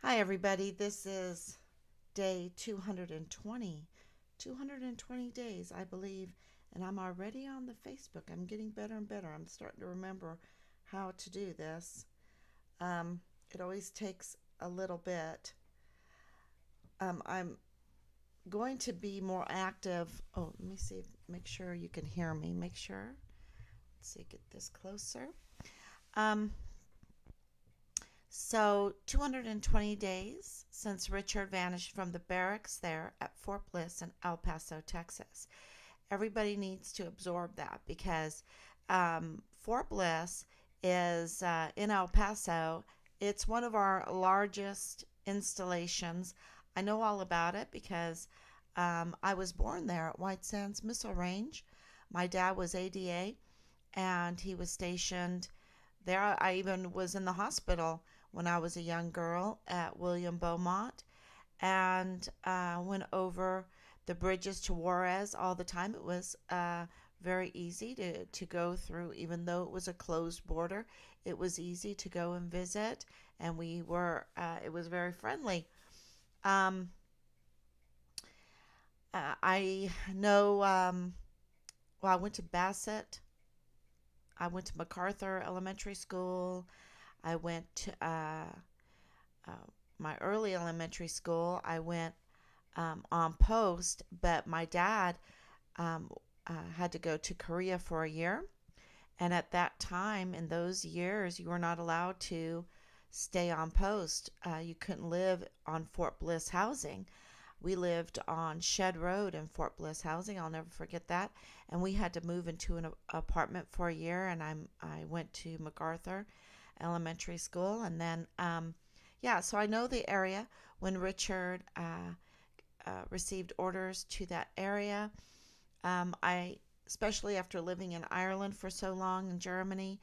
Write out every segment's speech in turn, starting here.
Hi, everybody. This is day 220. 220 days, I believe, and I'm already on the Facebook. I'm getting better and better. I'm starting to remember how to do this. It always takes a little bit. I'm going to be more active. Oh, let me see. Make sure you can hear me. Make sure. Let's see. Get this closer. Um, So, 220 days since Richard vanished from the barracks there at Fort Bliss in El Paso, Texas. Everybody needs to absorb that because Fort Bliss is in El Paso. It's one of our largest installations. I know all about it because I was born there at White Sands Missile Range. My dad was ADA and he was stationed there. I even was in the hospital when I was a young girl at William Beaumont and went over the bridges to Juarez all the time. It was very easy to go through, even though it was a closed border. It was easy to go and visit, and it was very friendly. Um, I know, well, I went to Bassett. I went to MacArthur Elementary School. I went to uh, my early elementary school. I went on post, but my dad um, had to go to Korea for a year. And at that time, in those years, you were not allowed to stay on post. You couldn't live on Fort Bliss housing. We lived on Shed Road in Fort Bliss housing. I'll never forget that. And we had to move into an apartment for a year, and I went to MacArthur Elementary School, and then yeah, so I know the area when Richard received orders to that area. I, especially after living in Ireland for so long in Germany,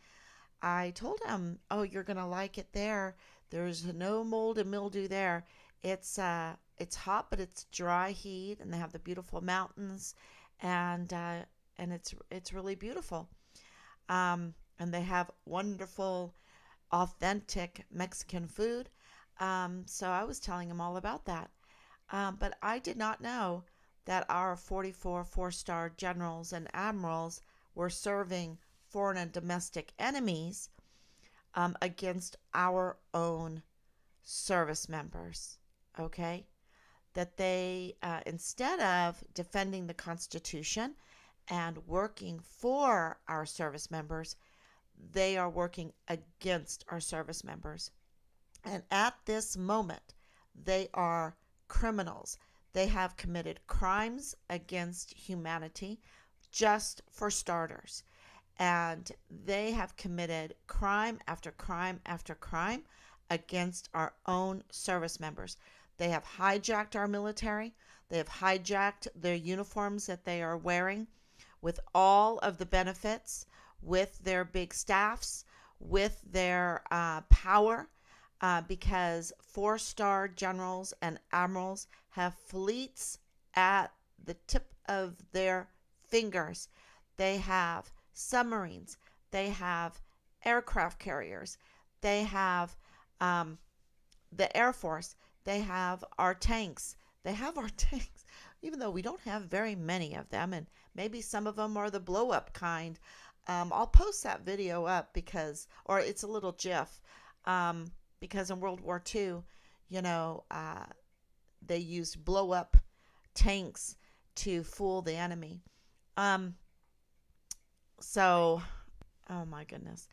I told him, "Oh, you're gonna like it there. There's no mold and mildew there. It's hot, but it's dry heat, and they have the beautiful mountains, and it's really beautiful. And they have wonderful, authentic Mexican food. So I was telling him all about that. But I did not know that our 44 four-star generals and admirals were serving foreign and domestic enemies against our own service members. Okay? That they, instead of defending the Constitution and working for our service members, they are working against our service members. And at this moment, they are criminals. They have committed crimes against humanity, just for starters. And they have committed crime after crime after crime against our own service members. They have hijacked our military. They have hijacked their uniforms that they are wearing with all of the benefits, with their big staffs, with their power, because four-star generals and admirals have fleets at the tip of their fingers. They have submarines. They have aircraft carriers. They have the Air Force. They have our tanks. They have our tanks, even though we don't have very many of them, and maybe some of them are the blow-up kind. I'll post that video up or it's a little GIF, because in World War II, you know, they used blow-up tanks to fool the enemy. Um, so, oh my goodness.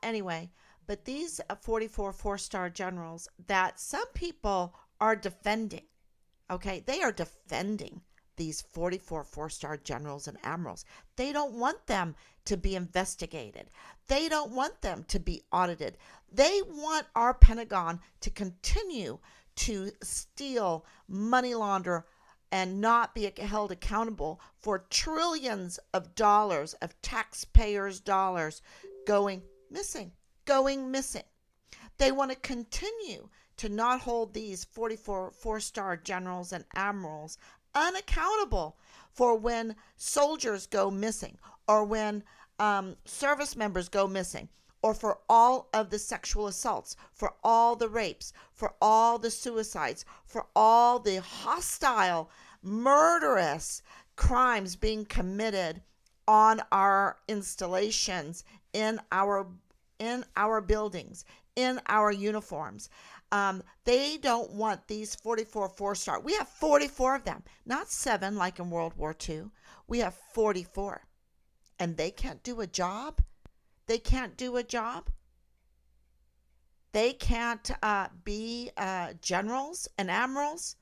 Anyway, but these 44 four-star generals that some people are defending, okay, they are defending these 44 four-star generals and admirals. They don't want them to be investigated. They don't want them to be audited. They want our Pentagon to continue to steal, money launder, and not be held accountable for trillions of dollars of taxpayers' dollars going missing, going missing. They want to continue to not hold these 44 four-star generals and admirals unaccountable for when soldiers go missing or when service members go missing or for all of the sexual assaults, for all the rapes, for all the suicides, for all the hostile, murderous crimes being committed on our installations, in our buildings, in our uniforms. They don't want these 44 four-star. We have 44 of them, not 7 like in World War II. We have 44. And they can't do a job? They can't do a job? They can't be generals and admirals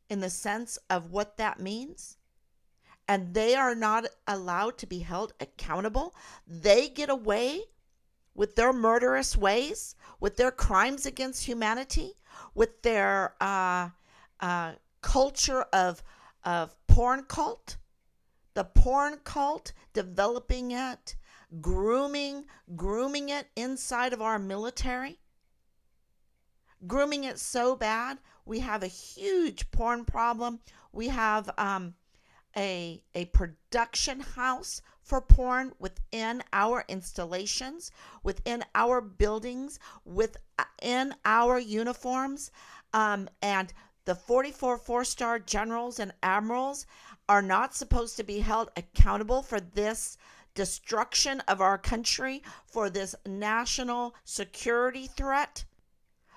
in the sense of what that means? And they are not allowed to be held accountable? They get away with their murderous ways, with their crimes against humanity, with their culture of porn cult, the porn cult, developing it, grooming it inside of our military, grooming it so bad. We have a huge porn problem. We have a production house for porn within our installations, within our buildings, within our uniforms. And the 44 four-star generals and admirals are not supposed to be held accountable for this destruction of our country, for this national security threat,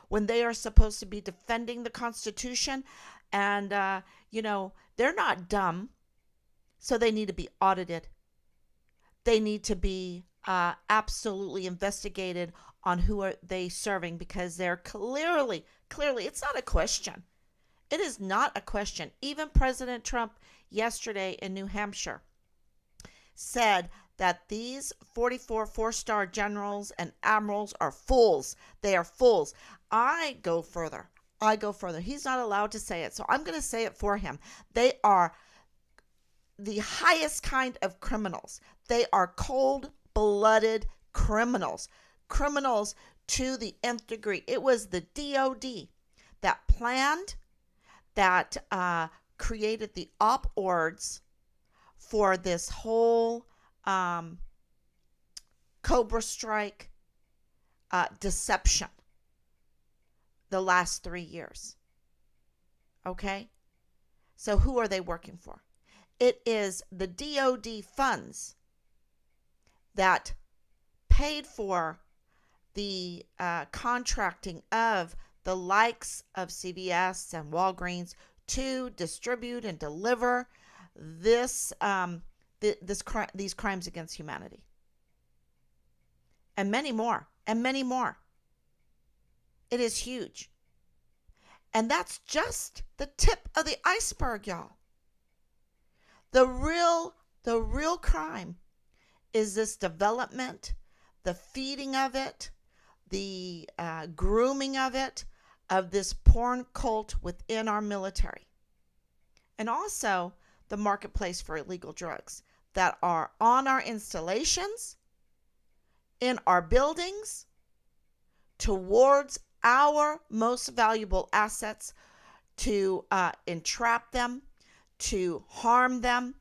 when they are supposed to be defending the Constitution. And, they're not dumb, so they need to be audited. They need to be absolutely investigated on who are they serving, because they're clearly, it's not a question. It is not a question. Even President Trump yesterday in New Hampshire said that these 44 four-star generals and admirals are fools. They are fools. I go further. He's not allowed to say it, so I'm going to say it for him. They are the highest kind of criminals. They are cold-blooded criminals. Criminals to the nth degree. It was the DOD that planned, that created the op-ords for this whole Cobra Strike deception the last 3 years. Okay? So who are they working for? It is the DOD funds that paid for the contracting of the likes of CVS and Walgreens to distribute and deliver these crimes against humanity, and many more, It is huge. And that's just the tip of the iceberg, y'all. The real crime is this development, the feeding of it, the grooming of it, of this porn cult within our military. And also the marketplace for illegal drugs that are on our installations, in our buildings, towards our most valuable assets, to entrap them, to harm them,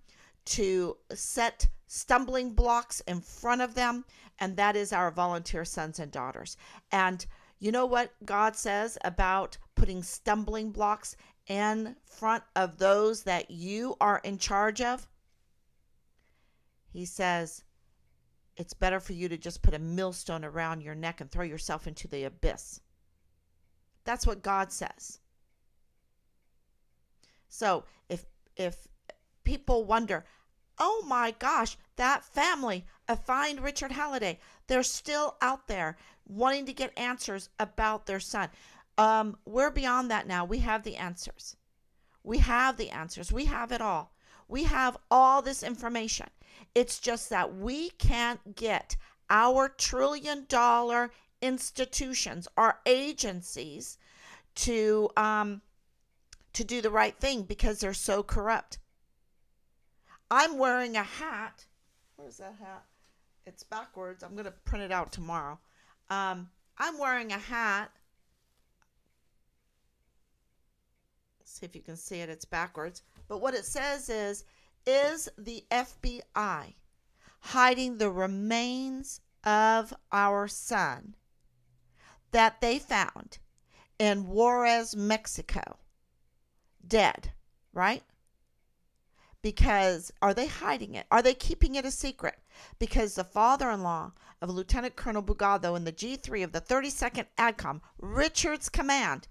to set stumbling blocks in front of them, and that is our volunteer sons and daughters. And you know what God says about putting stumbling blocks in front of those that you are in charge of? He says, it's better for you to just put a millstone around your neck and throw yourself into the abyss. That's what God says. So if people wonder, oh my gosh, that family of Find Richard Halliday, they're still out there wanting to get answers about their son. We're beyond that now. We have the answers. We have it all. We have all this information. It's just that we can't get our trillion-dollar institutions, our agencies, to do the right thing because they're so corrupt. I'm wearing a hat. Where's that hat? It's backwards. I'm going to print it out tomorrow. I'm wearing a hat. See if you can see it. It's backwards. But what it says is the FBI hiding the remains of our son that they found in Juarez, Mexico, dead, right? Because are they hiding it? Are they keeping it a secret? Because the father-in-law of Lieutenant Colonel Bugado in the G3 of the 32nd ADCOM, Richard's command,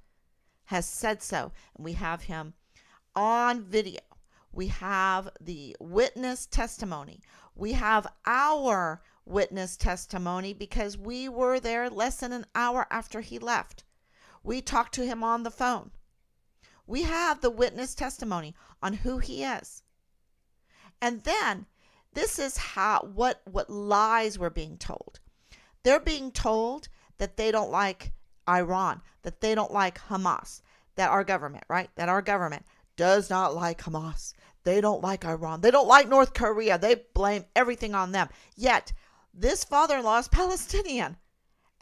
has said so. And we have him on video. We have the witness testimony. We have our witness testimony because we were there less than an hour after he left. We talked to him on the phone. We have the witness testimony on who he is. And then this is what lies we're being told. They're being told that they don't like Iran, that they don't like Hamas, that our government, right? That our government does not like Hamas. They don't like Iran. They don't like North Korea. They blame everything on them. Yet this father-in-law is Palestinian,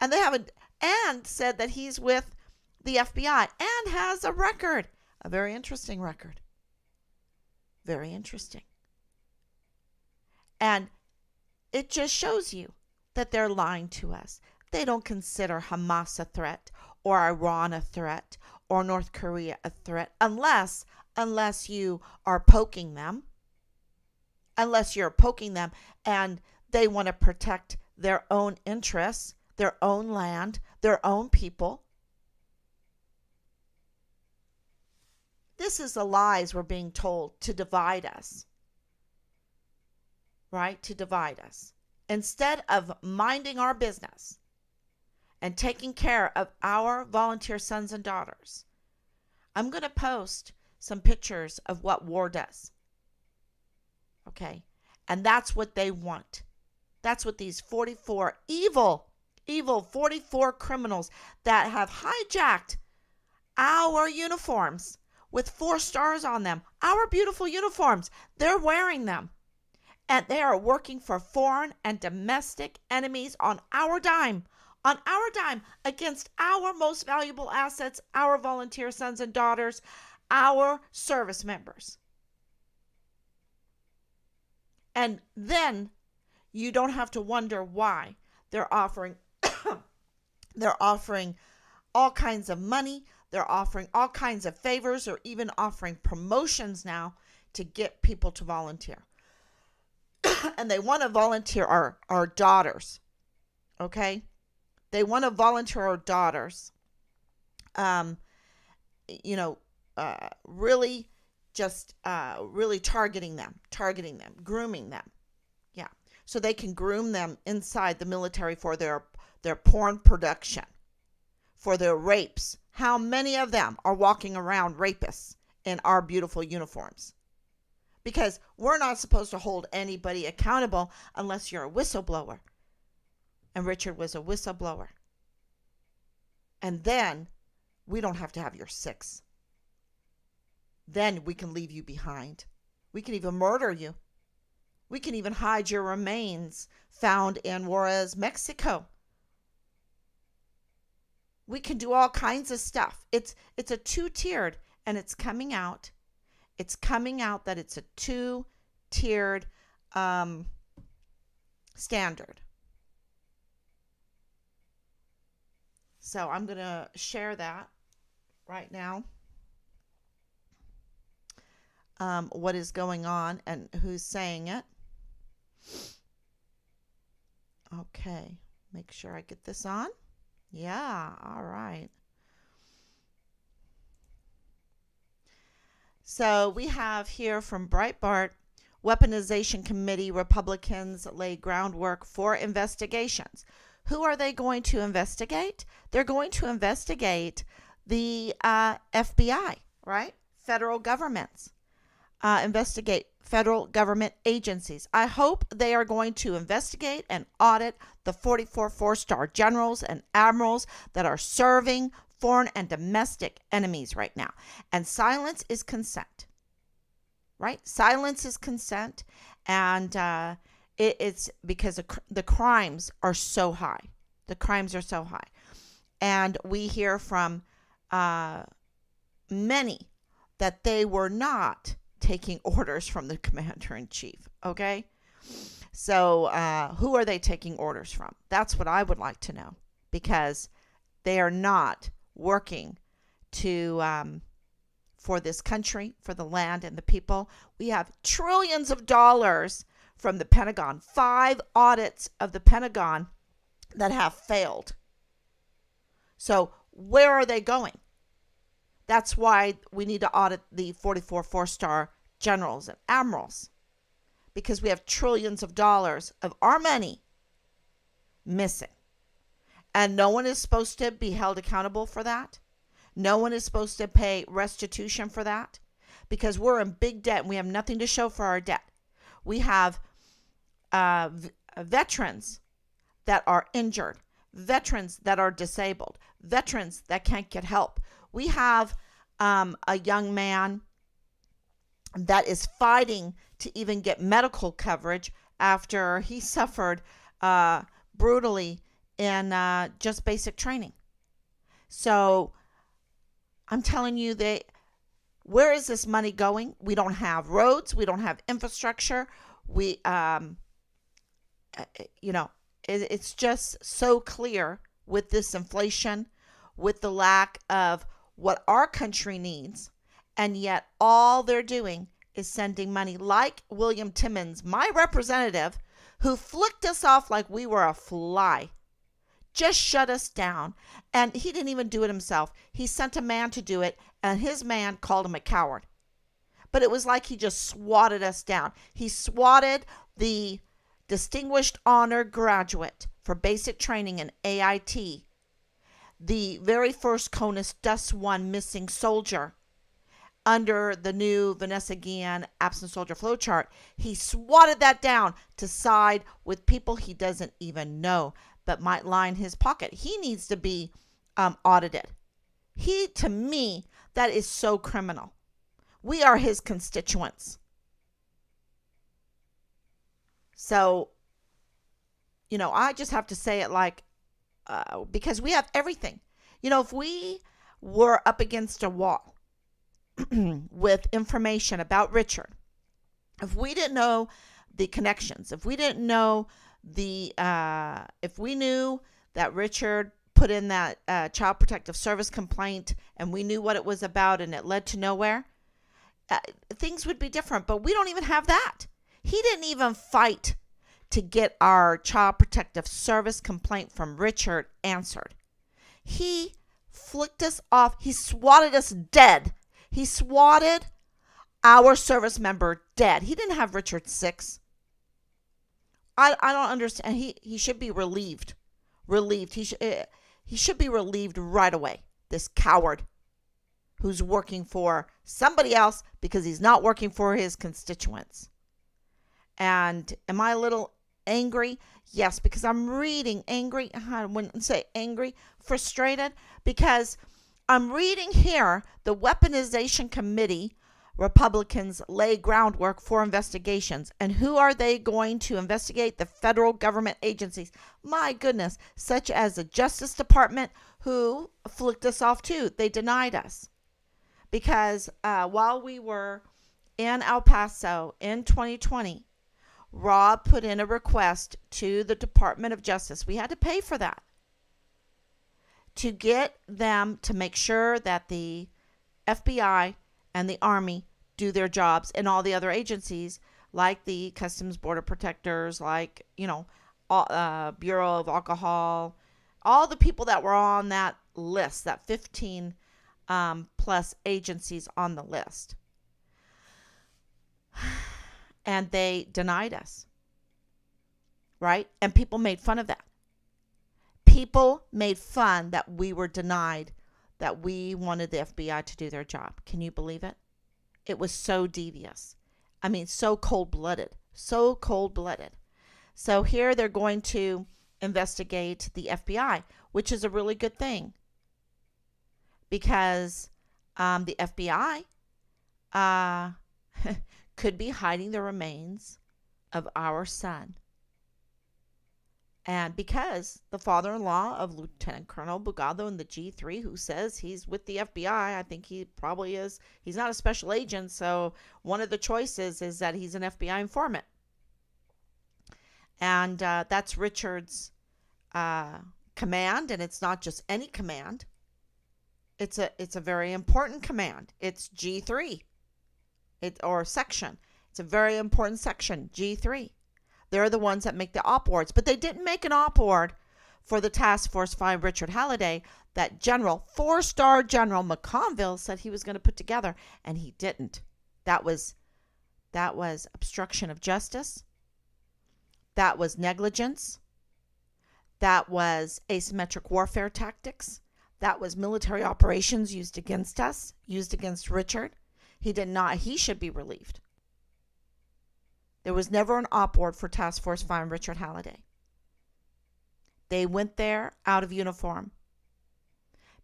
and they haven't, and said that he's with the FBI and has a record, a very interesting record. Very interesting. And it just shows you that they're lying to us. They don't consider Hamas a threat or Iran a threat or North Korea a threat unless you are poking them. Unless you're poking them and they want to protect their own interests, their own land, their own people. This is the lies we're being told to divide us. Right? To divide us. Instead of minding our business and taking care of our volunteer sons and daughters, I'm going to post some pictures of what war does. Okay? And that's what they want. That's what these 44 evil 44 criminals that have hijacked our uniforms with 4 stars on them, our beautiful uniforms, they're wearing them. And they are working for foreign and domestic enemies on our dime, against our most valuable assets, our volunteer sons and daughters, our service members. And then you don't have to wonder why they're offering all kinds of money, they're offering all kinds of favors, or even offering promotions now to get people to volunteer. And they want to volunteer our daughters. Okay? They want to volunteer our daughters. Really just really targeting them, grooming them. Yeah. So they can groom them inside the military for their porn production, for their rapes. How many of them are walking around rapists in our beautiful uniforms? Because we're not supposed to hold anybody accountable unless you're a whistleblower. And Richard was a whistleblower. And then we don't have to have your 6. Then we can leave you behind. We can even murder you. We can even hide your remains found in Juarez, Mexico. We can do all kinds of stuff. It's a 2-tiered, and it's coming out. It's coming out that it's a 2-tiered standard. So I'm going to share that right now. What is going on and who's saying it. Okay. Make sure I get this on. Yeah. All right. So we have here from Breitbart, Weaponization Committee Republicans lay groundwork for investigations. Who are they going to investigate? They're going to investigate the FBI, right? Federal governments. Investigate federal government agencies. I hope they are going to investigate and audit the 44 4-star generals and admirals that are serving foreign and domestic enemies right now. And silence is consent, right? Silence is consent. And it's because the crimes are so high. The crimes are so high. And we hear from many that they were not taking orders from the commander-in-chief, okay? So who are they taking orders from? That's what I would like to know, because they are not working to for this country, for the land and the people. We have trillions of dollars from the Pentagon, 5 audits of the Pentagon that have failed. So where are they going? That's why we need to audit the 44 4-star generals and admirals, because we have trillions of dollars of our money missing. And no one is supposed to be held accountable for that. No one is supposed to pay restitution for that, because we're in big debt and we have nothing to show for our debt. We have veterans that are injured, veterans that are disabled, veterans that can't get help. We have a young man that is fighting to even get medical coverage after he suffered brutally in just basic training. So I'm telling you, where is this money going? We don't have roads. We don't have infrastructure. We, it's just so clear with this inflation, with the lack of what our country needs. And yet all they're doing is sending money, like William Timmons, my representative, who flicked us off like we were a fly. Just shut us down. And he didn't even do it himself. He sent a man to do it, and his man called him a coward. But it was like he just swatted us down. He swatted the distinguished honor graduate for basic training in AIT, the very first CONUS DUS 1 missing soldier under the new Vanessa Guillen absent soldier flowchart. He swatted that down to side with people he doesn't even know, but might line his pocket. He needs to be audited. To me, that is so criminal. We are his constituents. So, I just have to say it because we have everything. If we were up against a wall with information about Richard, if we didn't know the connections, if we didn't know if we knew that Richard put in that child protective service complaint and we knew what it was about and it led to nowhere, things would be different. But we don't even have that. He didn't even fight to get our child protective service complaint from Richard answered. He flicked us off. He swatted us dead. He swatted our service member dead. He didn't have Richard 6. I don't understand. He should be relieved. He should be relieved right away. This coward who's working for somebody else because he's not working for his constituents. And am I a little angry? Yes, because I'm reading angry. I wouldn't say angry, frustrated, because I'm reading here the Weaponization Committee Republicans lay groundwork for investigations. And who are they going to investigate? The federal government agencies. My goodness, such as the Justice Department, who flicked us off too. They denied us. Because while we were in El Paso in 2020, Rob put in a request to the Department of Justice. We had to pay for that, to get them to make sure that the FBI and the Army do their jobs, and all the other agencies like the Customs Border Protectors, like, Bureau of Alcohol, all the people that were on that list, that 15 plus agencies on the list. And they denied us, right? And people made fun of that. People made fun that we were denied, that we wanted the FBI to do their job. Can you believe it? It was so devious. I mean, so cold-blooded. So cold-blooded. So here they're going to investigate the FBI, which is a really good thing. Because the FBI could be hiding the remains of our son. And because the father-in-law of Lieutenant Colonel Bugado in the G3, who says he's with the FBI, I think he probably is. He's not a special agent, so one of the choices is that he's an FBI informant. And that's Richard's uh, command, and it's not just any command. It's a very important command. It's G3, or section. It's a very important section, G3. They're the ones that make the op wards, but they didn't make an op ward for the task force Find Richard Halliday that General, 4-star General McConville said he was going to put together, and he didn't. That was obstruction of justice. That was negligence. That was asymmetric warfare tactics. That was military operations used against us, used against Richard. He should be relieved. There was never an op ward for Task Force Find Richard Halliday. They went there out of uniform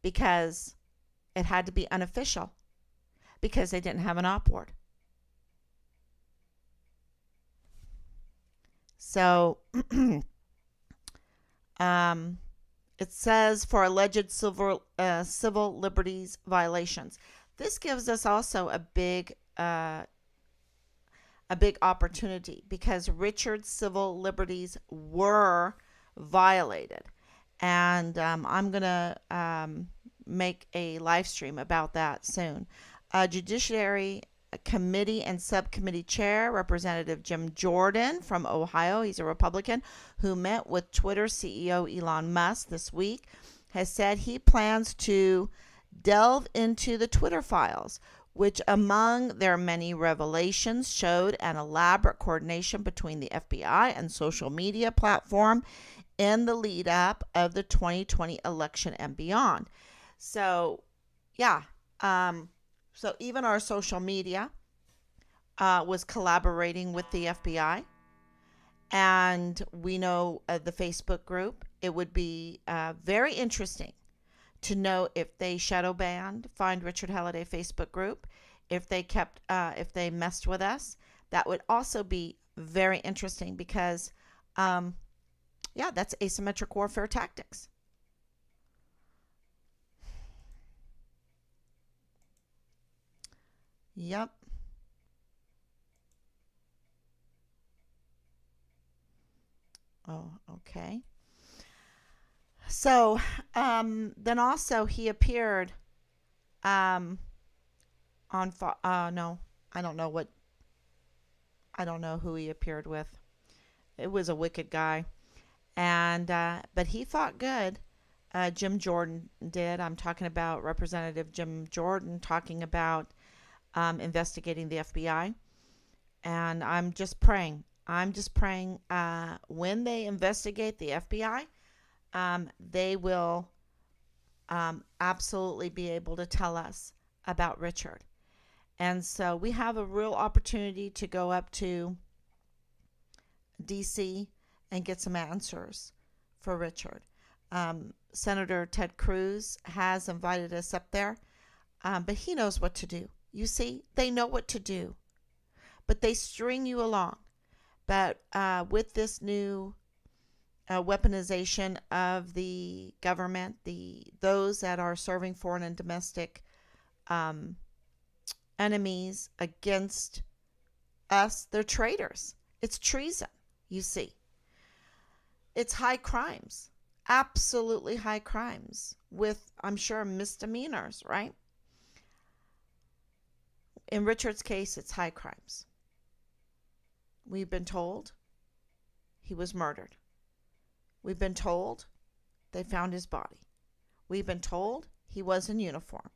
because it had to be unofficial, because they didn't have an op ward. So it says for alleged civil liberties violations. This gives us also a big opportunity, because Richard's civil liberties were violated, and I'm gonna make a live stream about that soon. Judiciary Committee and Subcommittee Chair, Representative Jim Jordan from Ohio, he's a Republican, who met with Twitter CEO Elon Musk this week, has said he plans to delve into the Twitter files, which among their many revelations showed an elaborate coordination between the FBI and social media platform in the lead up of the 2020 election and beyond. So, yeah. So even our social media was collaborating with the FBI. And we know the Facebook group. It would be very interesting to know if they shadow banned Find Richard Halliday Facebook group, if they messed with us. That would also be very interesting, because, that's asymmetric warfare tactics. Yep. Oh, okay. So, then also he appeared, on, no, I don't know who he appeared with. It was a wicked guy. And, but he fought good. Jim Jordan did. I'm talking about Representative Jim Jordan, talking about investigating the FBI. And I'm just praying. When they investigate the FBI, they will absolutely be able to tell us about Richard. And so we have a real opportunity to go up to DC and get some answers for Richard. Senator Ted Cruz has invited us up there, but he knows what to do. You see, they know what to do, but they string you along. But with this new weaponization of the government, those that are serving foreign and domestic enemies against us, they're traitors. It's treason, you see. It's high crimes, absolutely high crimes, with, I'm sure, misdemeanors, right? In Richard's case, it's high crimes. We've been told he was murdered. We've been told they found his body. We've been told he was in uniform.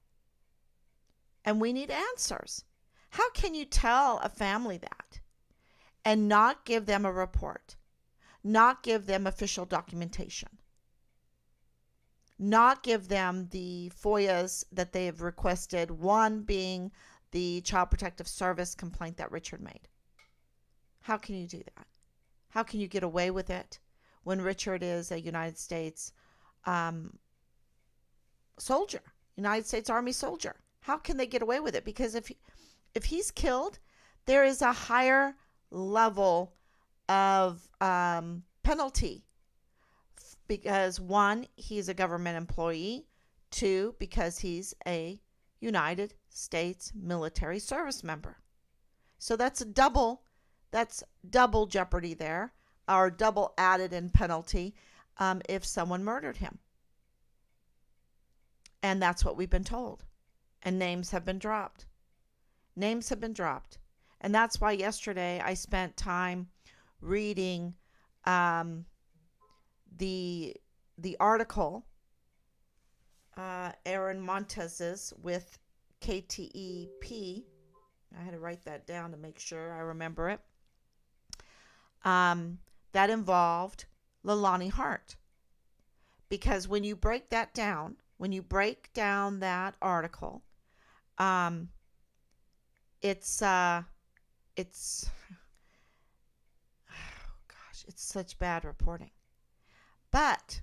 And we need answers. How can you tell a family that and not give them a report, not give them official documentation, not give them the FOIAs that they have requested, one being the Child Protective Service complaint that Richard made? How can you do that? How can you get away with it when Richard is a United States soldier, United States Army soldier? How can they get away with it? Because if he's killed, there is a higher level of penalty. Because one, he's a government employee. Two, because he's a United States military service member. So that's double jeopardy there. or double added in penalty if someone murdered him. And that's what we've been told. And names have been dropped. Names have been dropped. And that's why yesterday I spent time reading the article Aaron Montez's with KTEP. I had to write that down to make sure I remember it. That involved Leilani Hart. Because when you break that down, that article, it's oh gosh, it's such bad reporting. But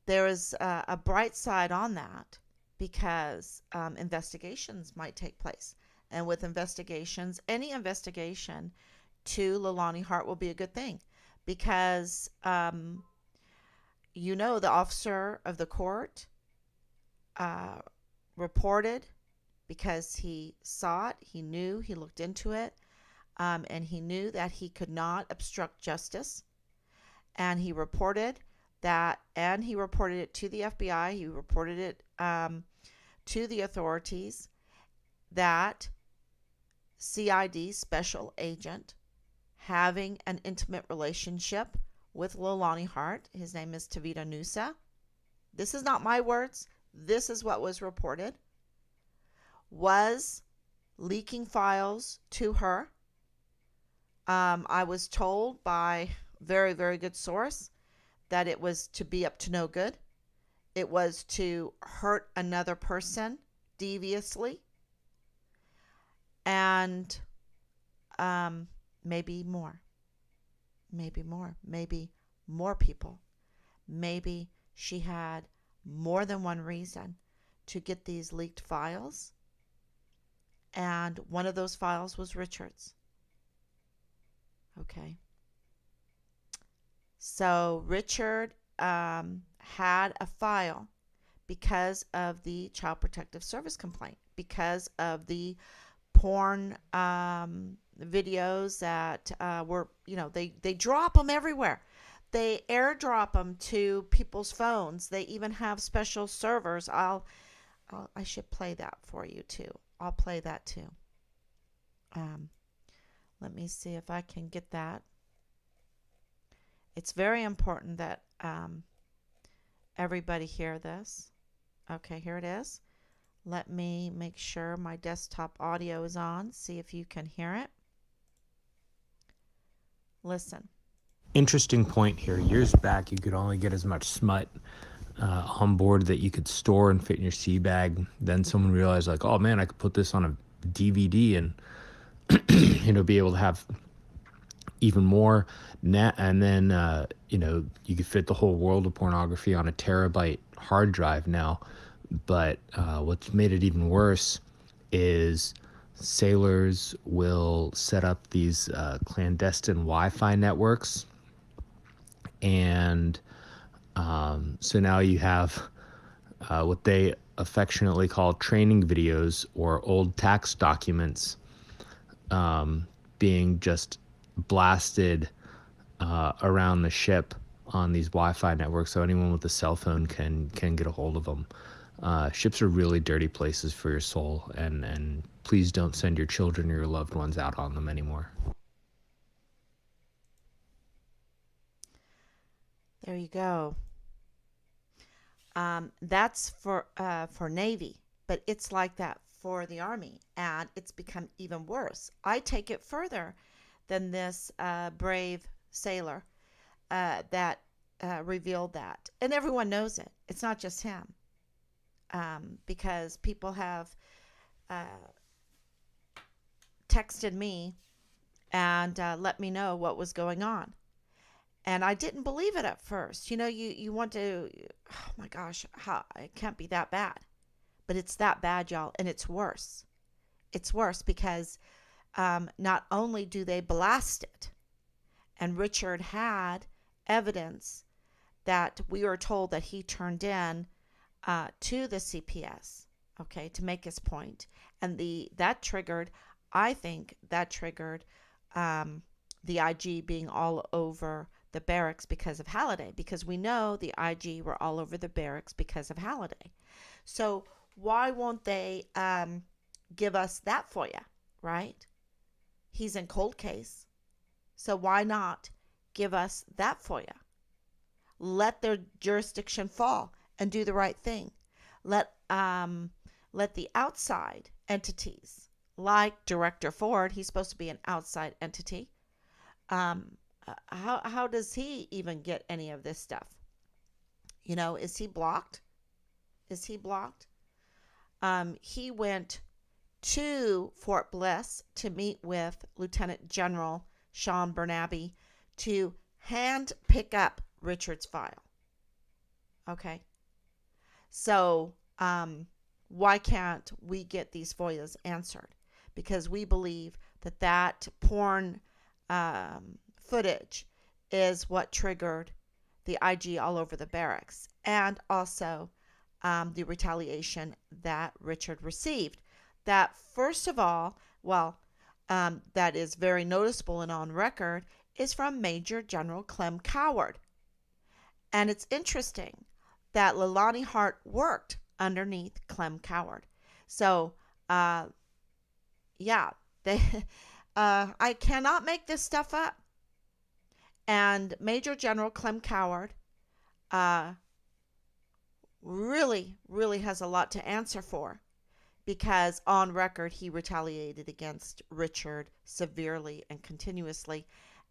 there is a bright side on that because investigations might take place. And with investigations, any investigation to Leilani Hart will be a good thing because, the officer of the court reported because he saw it, he knew, he looked into it, and he knew that he could not obstruct justice. And he reported that, and he reported it to the FBI, he reported it to the authorities, that CID special agent having an intimate relationship with Leilani Hart, his name is Tavita Nusa. This is not my words. This is what was reported. Was leaking files to her. I was told by very, very good source that it was to be up to no good. It was to hurt another person deviously. And maybe more. Maybe more people. Maybe she had more than one reason to get these leaked files. And one of those files was Richard's. Okay. So Richard had a file because of the Child Protective Service complaint, because of the porn videos that were, they drop them everywhere. They airdrop them to people's phones. They even have special servers. I should play that for you too. I'll play that too. Let me see if I can get that. It's very important that everybody hear this. Okay, here it is. Let me make sure my desktop audio is on. See if you can hear it. Listen. Interesting point here. Years back, you could only get as much smut on board that you could store and fit in your sea bag. Then someone realized, like, oh man, I could put this on a DVD and be able to have even more net. And then you could fit the whole world of pornography on a terabyte hard drive now. But what's made it even worse is sailors will set up these clandestine Wi-Fi networks. And so now you have what they affectionately call training videos or old tax documents being just blasted around the ship on these Wi-Fi networks, so anyone with a cell phone can get a hold of them. Ships are really dirty places for your soul, and please don't send your children or your loved ones out on them anymore. There you go. That's for Navy, but it's like that for the Army, and it's become even worse. I take it further than this brave sailor that revealed that, and everyone knows it. It's not just him, because people have texted me and let me know what was going on. And I didn't believe it at first. You want to, oh my gosh, it can't be that bad. But it's that bad, y'all, and it's worse. It's worse because not only do they blast it, and Richard had evidence that we were told that he turned in to the CPS, okay, to make his point. And I think that triggered the IG being all over the barracks because of Halliday, because we know the IG were all over the barracks because of Halliday. So why won't they give us that for you, right? He's in cold case. So why not give us that for you? Let their jurisdiction fall and do the right thing. Let let the outside entities, like Director Ford, he's supposed to be an outside entity. How does he even get any of this stuff? Is he blocked? Is he blocked? He went to Fort Bliss to meet with Lieutenant General Sean Bernabe to hand pick up Richard's file. Okay. So, why can't we get these FOIAs answered? Because we believe that porn footage is what triggered the IG all over the barracks, and also the retaliation that Richard received. That, first of all, that is very noticeable and on record, is from Major General Clem Coward. And it's interesting that Leilani Hart worked underneath Clem Coward. So, yeah, they, I cannot make this stuff up. And Major General Clem Coward really, really has a lot to answer for, because on record he retaliated against Richard severely and continuously,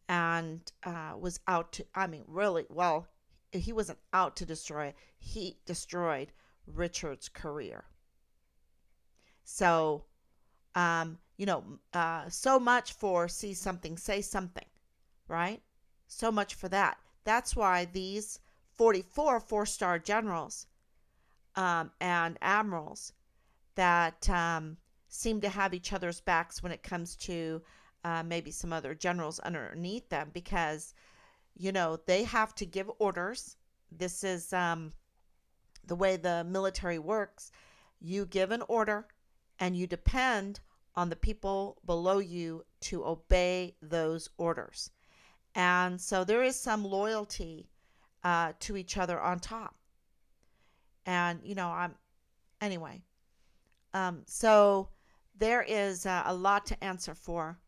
and was out to, really, he wasn't out to destroy, he destroyed Richard's career. So, so much for see something, say something, right? So much for that. That's why these 44 four-star generals and admirals that seem to have each other's backs when it comes to maybe some other generals underneath them, because, they have to give orders. This is the way the military works. You give an order and you depend on the people below you to obey those orders. And so there is some loyalty to each other on top. And, anyway. So there is a lot to answer for,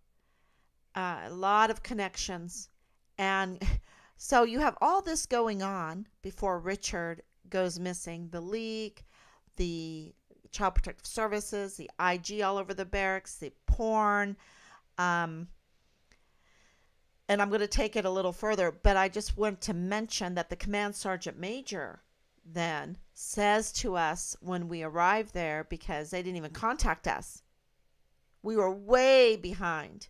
a lot of connections. And so you have all this going on before Richard goes missing. The League, the Child Protective Services, the IG all over the barracks, the porn. And I'm going to take it a little further, but I just want to mention that the Command Sergeant Major then says to us when we arrive there, because they didn't even contact us, we were way behind.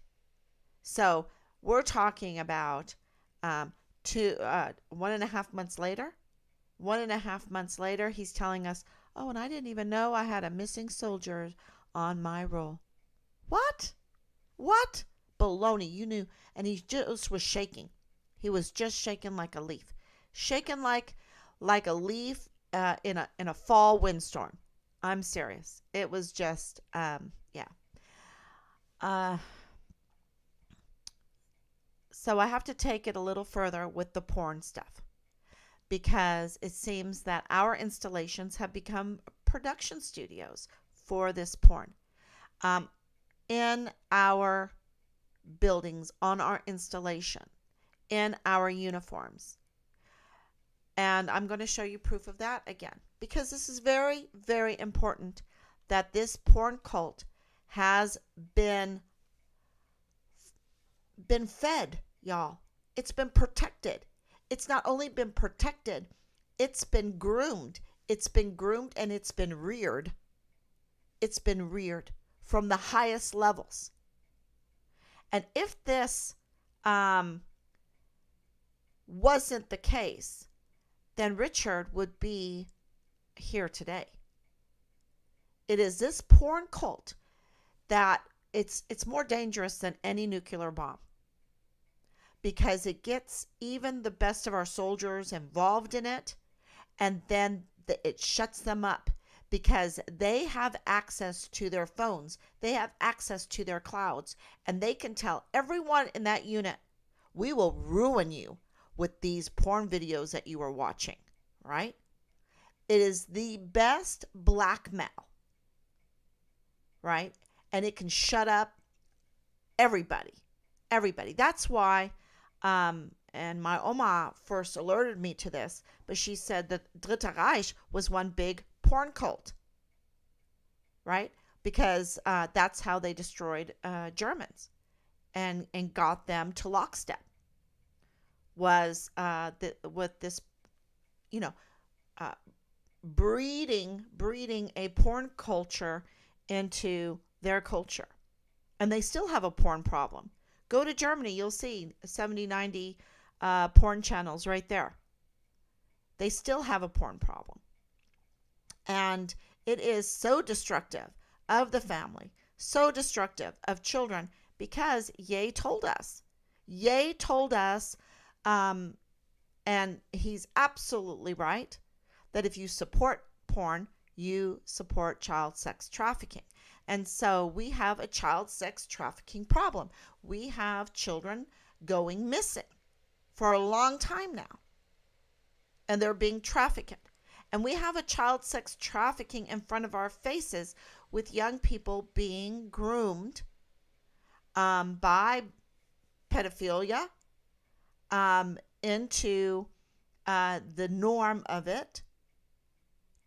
So we're talking about 1.5 months later. 1.5 months later, he's telling us, oh, and I didn't even know I had a missing soldier on my roll. What? What? Baloney, you knew. And he just was shaking. He was just shaking like a leaf. Shaking like a leaf in a fall windstorm. I'm serious. It was just, yeah. So I have to take it a little further with the porn stuff, because it seems that our installations have become production studios for this porn. In our buildings, on our installation, in our uniforms. And I'm going to show you proof of that again, because this is very, very important, that this porn cult has been fed, y'all. It's been protected. It's not only been protected, it's been groomed. It's been groomed and it's been reared. It's been reared from the highest levels. And if this wasn't the case, then Richard would be here today. It is this porn cult that it's more dangerous than any nuclear bomb, because it gets even the best of our soldiers involved in it, and then it shuts them up, because they have access to their phones, they have access to their clouds, and they can tell everyone in that unit, we will ruin you with these porn videos that you are watching, right? It is the best blackmail, right? And it can shut up everybody. Everybody. That's why, and my Oma first alerted me to this, but she said that Dritte Reich was one big porn cult, right? Because that's how they destroyed Germans and got them to lockstep. Was with this, you know, uh, breeding a porn culture into their culture. And they still have a porn problem. Go to Germany, you'll see 70, 90 porn channels right there. They still have a porn problem. And it is so destructive of the family, so destructive of children, because Ye told us. Ye told us, and he's absolutely right, that if you support porn, you support child sex trafficking. And so we have a child sex trafficking problem. We have children going missing for a long time now, and they're being trafficked. And we have a child sex trafficking in front of our faces, with young people being groomed by pedophilia into the norm of it,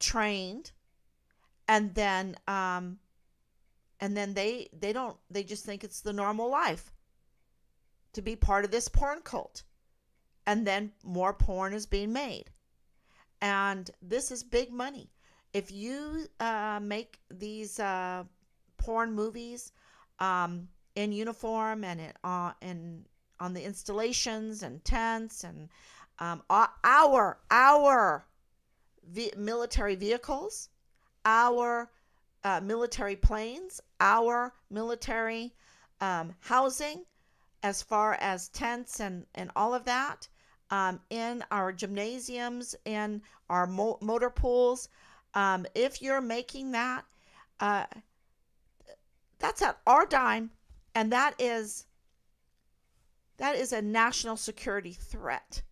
trained, and then they just think it's the normal life to be part of this porn cult. And then more porn is being made. And this is big money. If you make these porn movies in uniform and on the installations and tents and our military vehicles, our military planes, our military housing, as far as tents and all of that, in our gymnasiums, in our motor pools. If you're making that, that's at our dime, and that is a national security threat.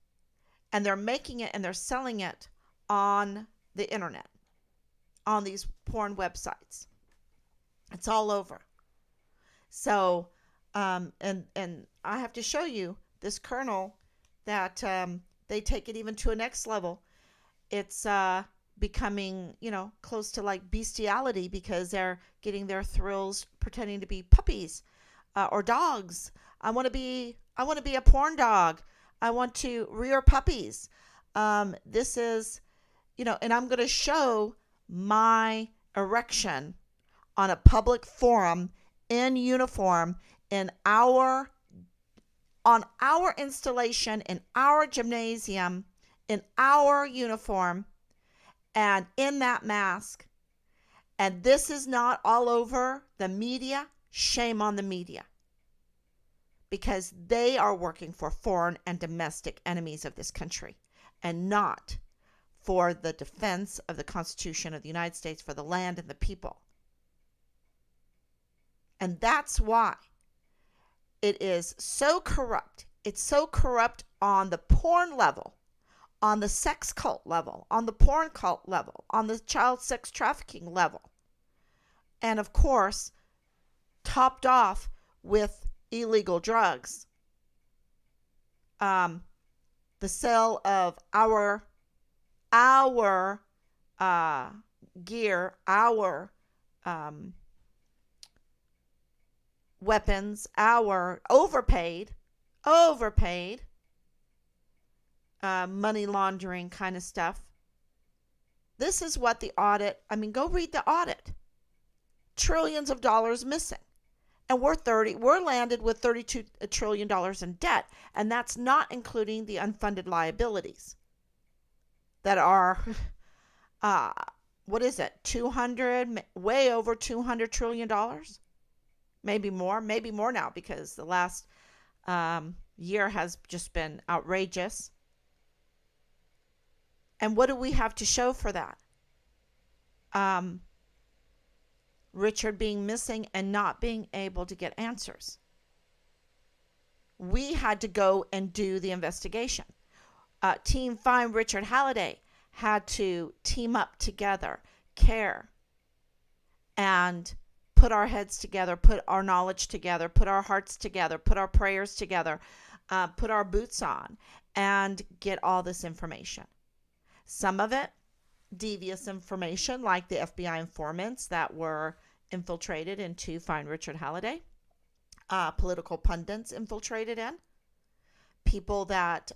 And they're making it and they're selling it on the internet, on these porn websites. It's all over. So, and I have to show you this kernel that they take it even to a next level. It's becoming, close to like bestiality, because they're getting their thrills pretending to be puppies or dogs. I want to be a porn dog. I want to rear puppies. This is, and I'm going to show my erection on a public forum in uniform on our installation, in our gymnasium, in our uniform, and in that mask. And this is not all over the media. Shame on the media, because they are working for foreign and domestic enemies of this country, and not for the defense of the Constitution of the United States, for the land and the people. And that's why it is so corrupt. It's so corrupt on the porn level, on the sex cult level, on the porn cult level, on the child sex trafficking level. And of course, topped off with illegal drugs. The sale of our gear, our weapons, our overpaid money laundering kind of stuff. This is what the audit, go read the audit. Trillions of dollars missing. And we're landed with $32 trillion in debt. And that's not including the unfunded liabilities that are, what is it? Way over $200 trillion. Maybe more now, because the last year has just been outrageous. And what do we have to show for that? um, Richard being missing and not being able to get answers. We had to go and do the investigation. Team Find Richard Halliday had to team up together, care, and put our heads together, put our knowledge together, put our hearts together, put our prayers together, put our boots on, and get all this information. Some of it devious information, like the FBI informants that were infiltrated into Find Richard Halliday, political pundits infiltrated in, people that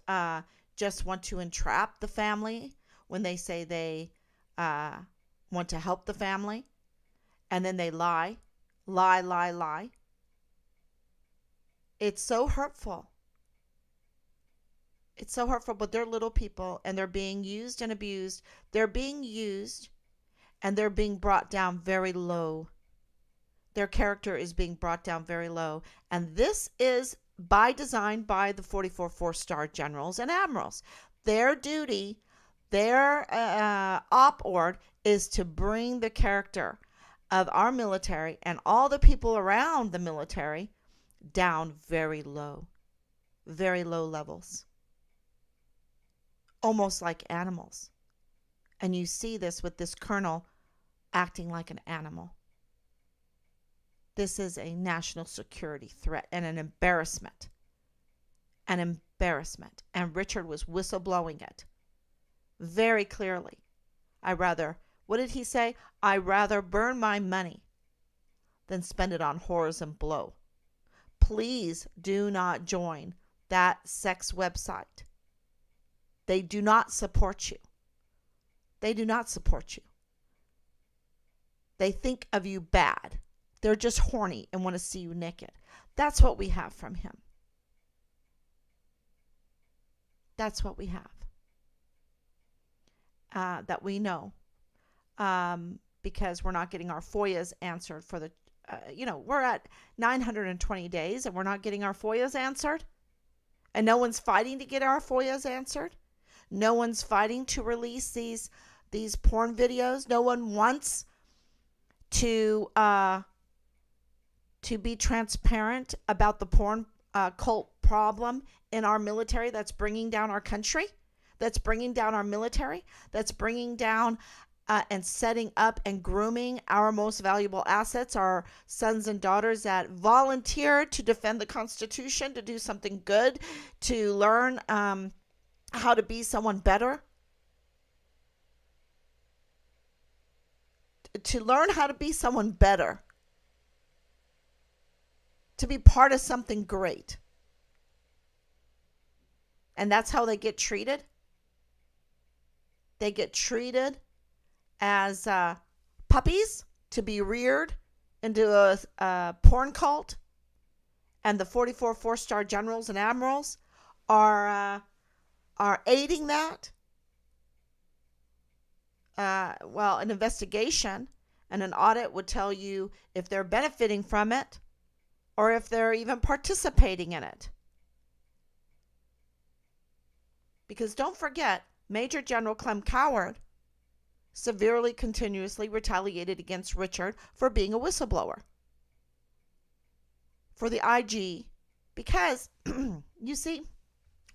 just want to entrap the family when they say they want to help the family, and then they lie. It's so hurtful. It's so hurtful, but they're little people and they're being used and abused. They're being used and they're being brought down very low. Their character is being brought down very low. And this is by design by the 44 four-star generals and admirals. Their duty, their op-ord is to bring the character of our military and all the people around the military down very low levels, almost like animals. And you see this with this colonel acting like an animal. This is a national security threat and an embarrassment. An embarrassment. And Richard was whistleblowing it very clearly. What did he say? I rather burn my money than spend it on whores and blow. Please do not join that sex website. They do not support you. They do not support you. They think of you bad. They're just horny and want to see you naked. That's what we have from him. That's what we have. That we know. Because we're not getting our FOIAs answered for the, we're at 920 days and we're not getting our FOIAs answered. And no one's fighting to get our FOIAs answered. No one's fighting to release these porn videos. No one wants to be transparent about the porn cult problem in our military that's bringing down our country, that's bringing down our military, that's bringing down and setting up and grooming our most valuable assets, our sons and daughters that volunteered to defend the Constitution, to do something good, to learn how to be someone better. To learn how to be someone better. To be part of something great. And that's how they get treated. They get treated as puppies to be reared into a porn cult. And the 44 four-star generals and admirals are aiding that. An investigation and an audit would tell you if they're benefiting from it or if they're even participating in it. Because don't forget, Major General Clem Coward severely, continuously retaliated against Richard for being a whistleblower. For the IG, because, you see,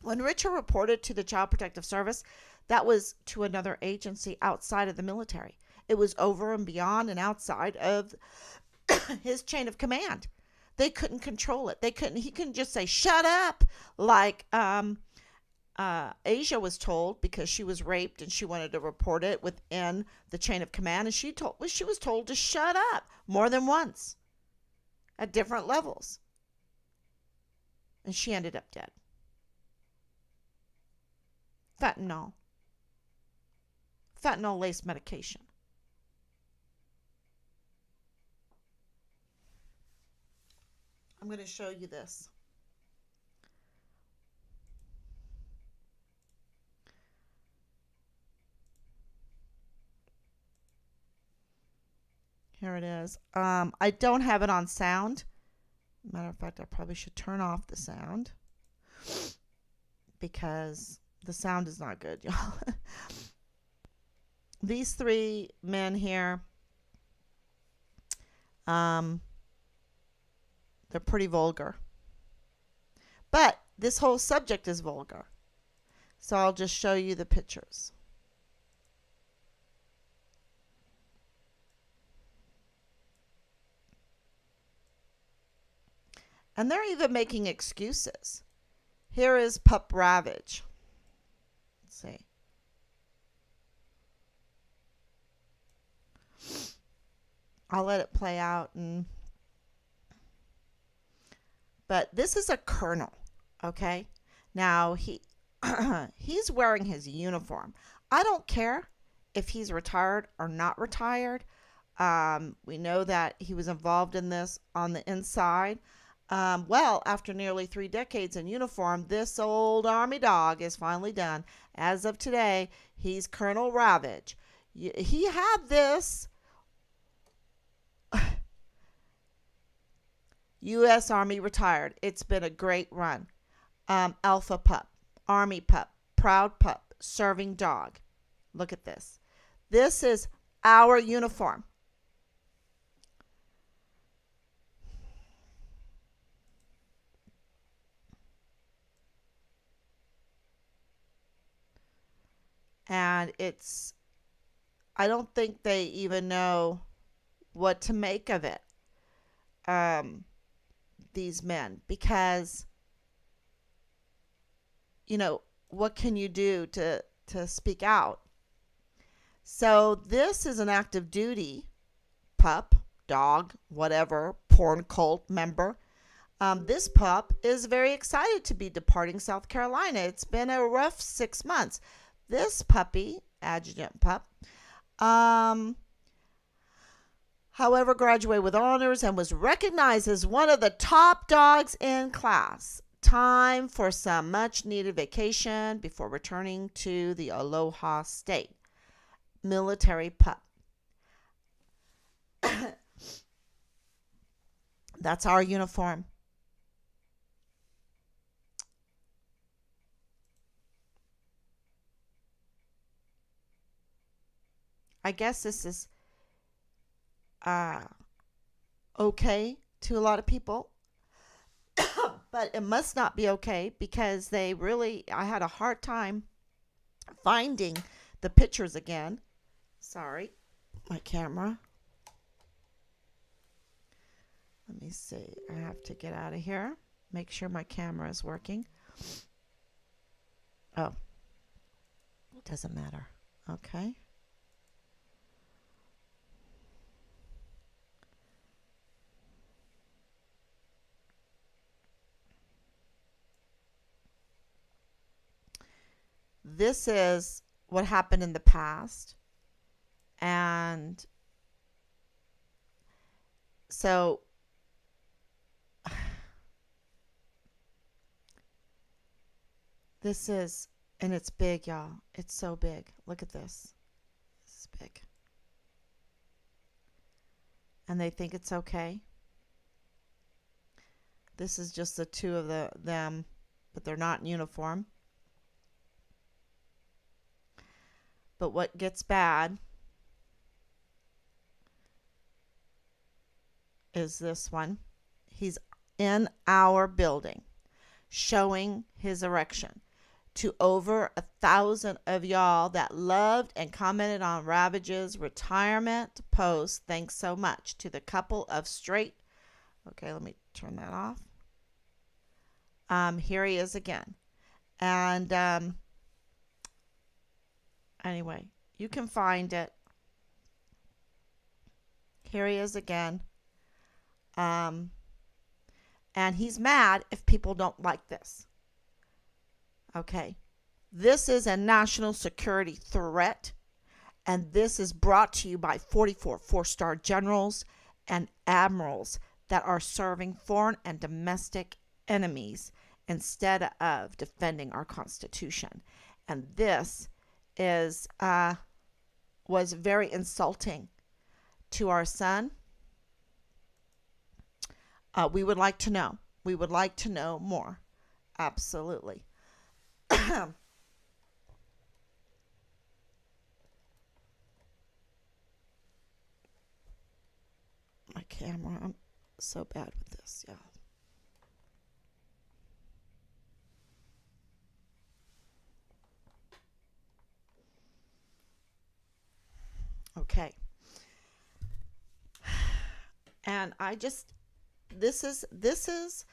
when Richard reported to the Child Protective Service, that was to another agency outside of the military. It was over and beyond and outside of his chain of command. They couldn't control it. He couldn't just say, shut up, like Asia was told because she was raped and she wanted to report it within the chain of command. And she was told to shut up more than once at different levels. And she ended up dead. Fentanyl-laced medication. I'm going to show you this. Here it is. I don't have it on sound. Matter of fact, I probably should turn off the sound because the sound is not good, y'all. these three men here, um, they're pretty vulgar. But this whole subject is vulgar. So I'll just show you the pictures. And they're even making excuses. Here is Pup Ravage. Let's see. I'll let it play out, but this is a colonel, okay? Now he's wearing his uniform. I don't care if he's retired or not retired. We know that he was involved in this on the inside. Well, after nearly 3 decades in uniform, this old army dog is finally done. As of today, he's Colonel Ravage. He had this U.S. Army retired. It's been a great run. Alpha pup, Army pup, proud pup, serving dog. Look at this. This is our uniform. And I don't think they even know what to make of it, these men, because, what can you do to speak out? So this is an active duty pup, dog, whatever, porn cult member. This pup is very excited to be departing South Carolina. It's been a rough 6 months. This puppy, adjutant pup, however, graduated with honors and was recognized as one of the top dogs in class. Time for some much needed vacation before returning to the Aloha State. Military pup. That's our uniform. I guess this is okay to a lot of people, but it must not be okay because I had a hard time finding the pictures again. Sorry, my camera. Let me see. I have to get out of here. Make sure my camera is working. Oh, it doesn't matter. Okay. This is what happened in the past. And so this is, and it's big, y'all. It's so big. Look at this. This is big. And they think it's okay. This is just the two of them, but they're not in uniform. But what gets bad is this one. He's in our building showing his erection to over 1,000 of y'all that loved and commented on Ravage's retirement post. Thanks so much to the couple of straight. Okay, let me turn that off. Here he is again. And anyway, you can find it. Here he is again. And he's mad if people don't like this. Okay. This is a national security threat. And this is brought to you by 44 four-star generals and admirals that are serving foreign and domestic enemies instead of defending our Constitution. And this was very insulting to our son. We would like to know. We would like to know more. Absolutely. camera. I'm so bad with this. Yeah. Okay. And this is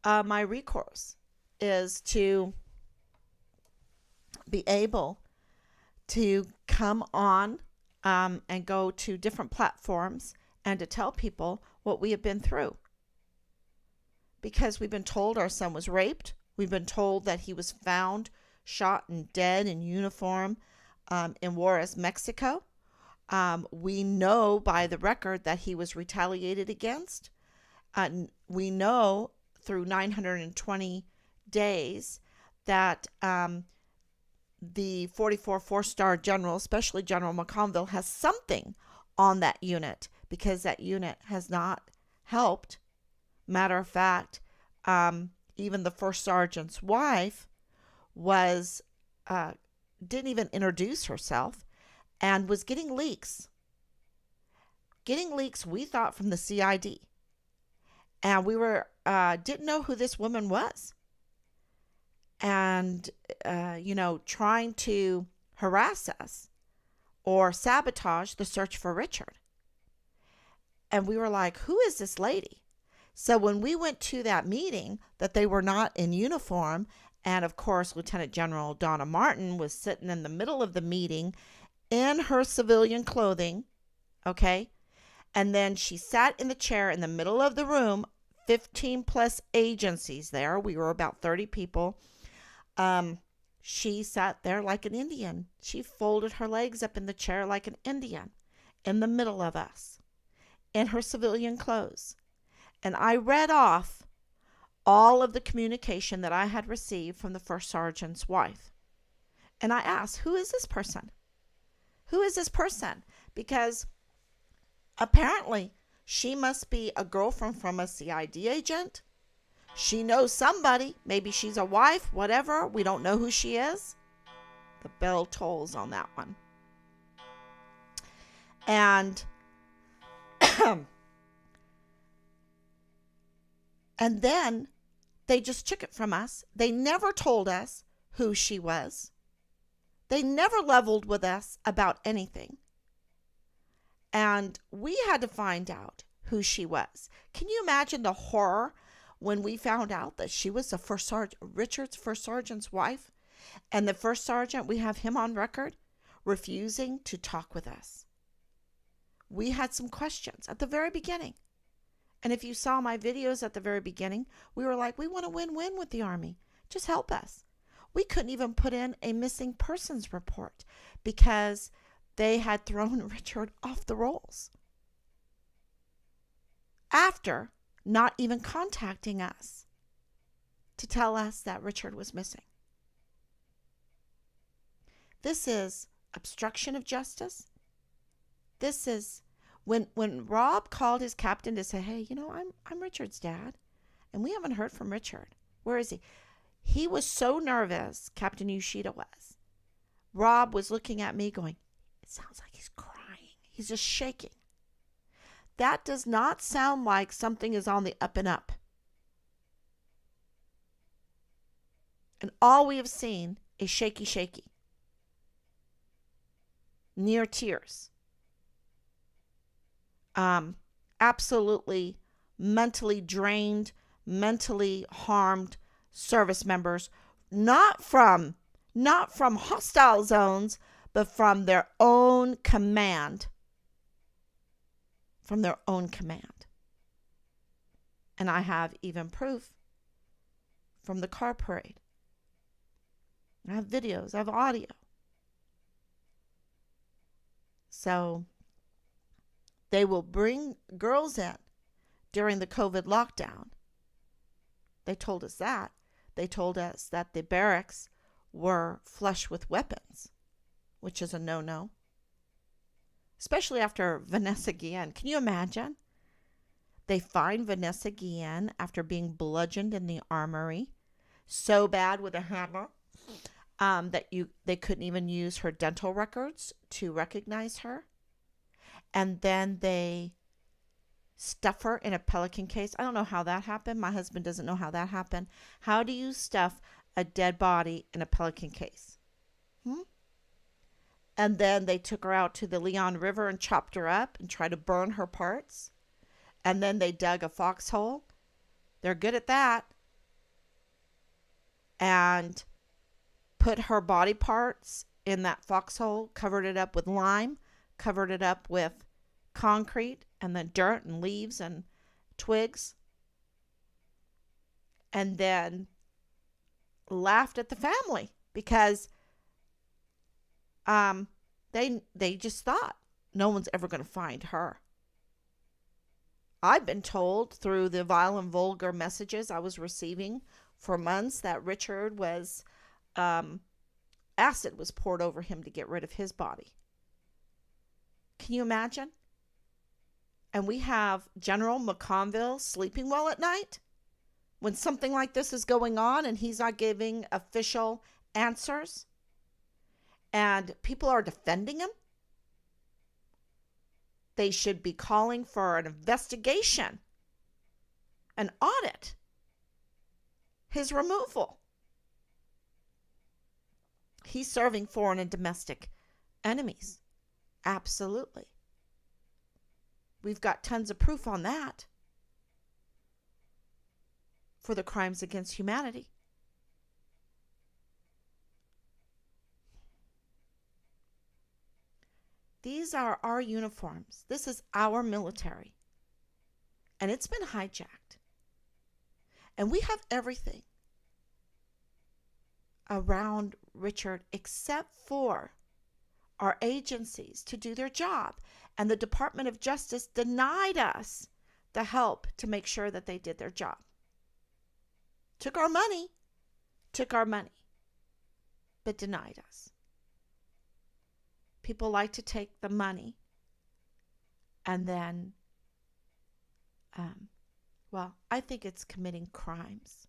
my recourse is to be able to come on and go to different platforms and to tell people what we have been through. Because we've been told our son was raped. We've been told that he was found shot and dead in uniform in Juarez, Mexico. We know by the record that he was retaliated against. We know through 920 days that the 44 four-star general, especially General McConville, has something on that unit because that unit has not helped. Matter of fact, even the first sergeant's wife was didn't even introduce herself and was getting leaks. Getting leaks, we thought, from the CID. And we were didn't know who this woman was. And, trying to harass us or sabotage the search for Richard. And we were like, who is this lady? So when we went to that meeting, that they were not in uniform, and of course, Lieutenant General Donna Martin was sitting in the middle of the meeting in her civilian clothing, okay? And then she sat in the chair in the middle of the room, 15 plus agencies there. We were about 30 people. She sat there like an Indian. She folded her legs up in the chair like an Indian in the middle of us in her civilian clothes. And I read off all of the communication that I had received from the first sergeant's wife. And I asked, who is this person? Who is this person? Because apparently she must be a girlfriend from a CID agent. She knows somebody. Maybe she's a wife, whatever. We don't know who she is. The bell tolls on that one. And and then they just took it from us. They never told us who she was. They never leveled with us about anything. And we had to find out who she was. Can you imagine the horror when we found out that she was the first sergeant, Richard's first sergeant's wife? And the first sergeant, we have him on record refusing to talk with us. We had some questions at the very beginning. And if you saw my videos at the very beginning, we were like, we want to win-win with the Army. Just help us. We couldn't even put in a missing persons report because they had thrown Richard off the rolls after not even contacting us to tell us that Richard was missing. This is obstruction of justice. This is when Rob called his captain to say, hey, I'm Richard's dad, and we haven't heard from Richard. Where is he? He was so nervous, Captain Yoshida was. Rob was looking at me going, it sounds like he's crying. He's just shaking. That does not sound like something is on the up and up. And all we have seen is shaky, near tears. Absolutely mentally drained, mentally harmed service members, not from hostile zones, but from their own command. From their own command. And I have even proof from the car parade. I have videos, I have audio. So they will bring girls in during the COVID lockdown. They told us that. They told us that the barracks were flush with weapons, which is a no-no. Especially after Vanessa Guillen. Can you imagine? They find Vanessa Guillen after being bludgeoned in the armory so bad with a hammer that they couldn't even use her dental records to recognize her. And then they stuff her in a pelican case. I don't know how that happened. My husband doesn't know how that happened. How do you stuff a dead body in a pelican case? Hmm? And then they took her out to the Leon River and chopped her up and tried to burn her parts. And then they dug a foxhole. They're good at that. And put her body parts in that foxhole, covered it up with lime, covered it up with concrete and then dirt and leaves and twigs, and then laughed at the family because um, they just thought no one's ever going to find her. I've been told through the vile and vulgar messages I was receiving for months that Richard was um, acid was poured over him to get rid of his body. Can you imagine? And we have General McConville sleeping well at night when something like this is going on and he's not giving official answers and people are defending him. They should be calling for an investigation, an audit, his removal. He's serving foreign and domestic enemies. Absolutely. We've got tons of proof on that for the crimes against humanity. These are our uniforms. This is our military. And it's been hijacked. And we have everything around Richard except for our agencies to do their job. And the Department of Justice denied us the help to make sure that they did their job. Took our money, but denied us. People like to take the money and then, I think it's committing crimes,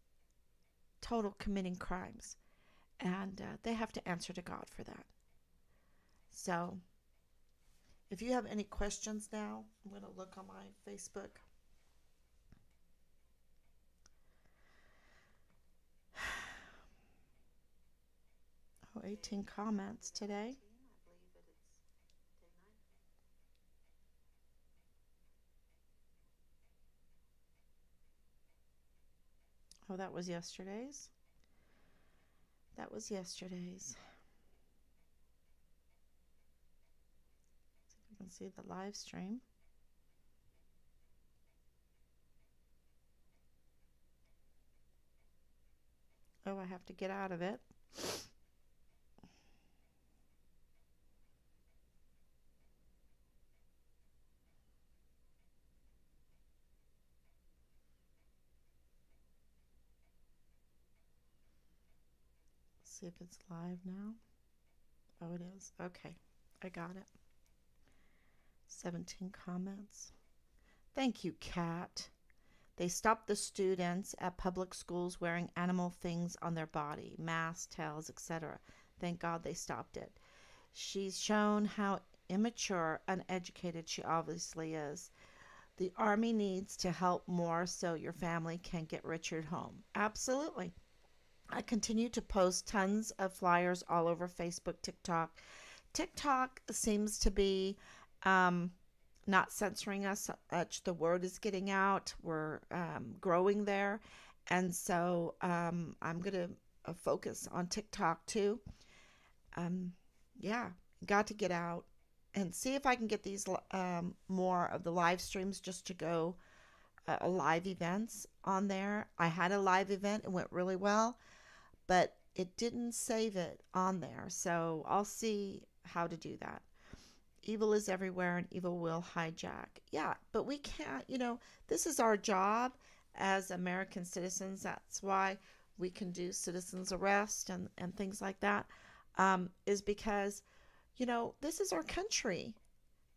total committing crimes. And they have to answer to God for that. So, if you have any questions now, I'm going to look on my Facebook. Oh, 18 comments today. Oh, that was yesterday's. That was yesterday's. See if you can see the live stream. Oh, I have to get out of it. See if it's live now. Oh, it is. Okay, I got it. 17 comments. Thank you, Kat. They stopped the students at public schools wearing animal things on their body, masks, tails, etc. Thank God they stopped it. She's shown how immature, uneducated she obviously is. The Army needs to help more so your family can get Richard home. Absolutely. I continue to post tons of flyers all over Facebook, TikTok. TikTok seems to be not censoring us much. The word is getting out. We're growing there. And so I'm going to focus on TikTok too. Yeah, got to get out and see if I can get these more of the live streams just to go live events on there. I had a live event. It went really well, but it didn't save it on there. So I'll see how to do that. Evil is everywhere and evil will hijack. Yeah, but we can't, this is our job as American citizens. That's why we can do citizens arrest and things like that, is because, this is our country.